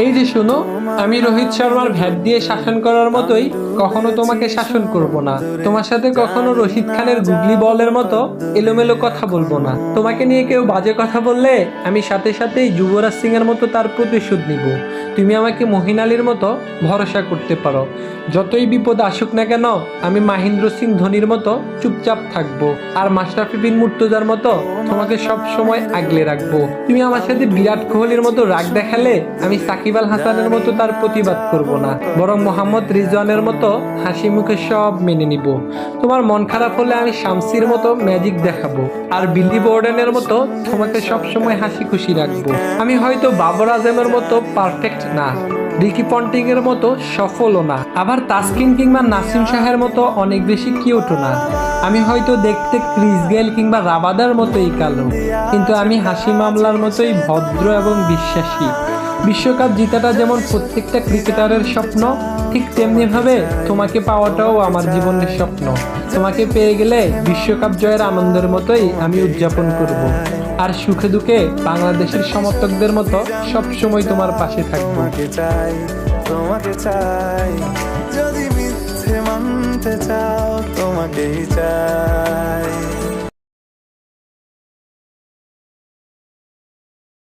এই যে শোনো, আমি রোহিত শর্মার ভ্যাট দিয়ে শাসন করার মতোই কখনো তোমাকে শাসন করব না। তোমার সাথে কখনো রশিদ খানের গুগলি বলের মতো এলোমেলো কথা বলবো না। তোমাকে নিয়ে কেউ বাজে কথা বললে আমি সাথে সাথেই যুবরাজ সিং এর মতো তার প্রতিশোধ নিব। তুমি আমাকে মহিন আলীর মতো ভরসা করতে পারো। যতই বিপদ আসুক না কেন, আমি মহেন্দ্র সিং ধোনির মতো চুপচাপ থাকবো, আর মাশরাফি বিন মুর্তজার মতো তোমাকে সব সময় আগলে রাখবো। তুমি আমার সাথে বিরাট কোহলির মতো রাগ দেখালে আমি সাকিব আল হাসানের মতো তার প্রতিবাদ করব না, বরং মোহাম্মদ রিজওয়ানের মতো হাসি মুখে সব মেনে নিব। তোমার মন খারাপ হলে আমি শামসির মতো ম্যাজিক দেখাবো, আর বিলি বোর্ডেনের মতো তোমাকে সব সময় হাসি খুশি রাখবো। আমি হয়তো বাবর আজমের মতো পারফেক্ট না, রিকি পন্টিং এর মতো সফলও না, আবার তাসকিন কিংবা নাসিম শাহের মতো অনেক বেশি কিউটও না। আমি হয়তো দেখতে ক্রিস গেল কিংবা রাবাদার মতোই কালো, কিন্তু আমি হাসি মামলার মতোই ভদ্র এবং বিশ্বাসী। বিশ্বকাপ জিতাটা যেমন প্রত্যেকটা ক্রিকেটারের স্বপ্ন, ঠিক তেমনি ভাবে তোমাকে পাওয়াটাও আমার জীবনের স্বপ্ন। তোমাকে পেয়ে গেলে বিশ্বকাপ জয়ের আনন্দের মতোই আমি উদযাপন করব, আর সুখে দুঃখে বাংলাদেশের সমর্থকদের মতো সব সময় তোমার পাশে থাকবো। তোমাকে চাই, যদি মিথ্যে মানতে চাও তোমাকেই চাই।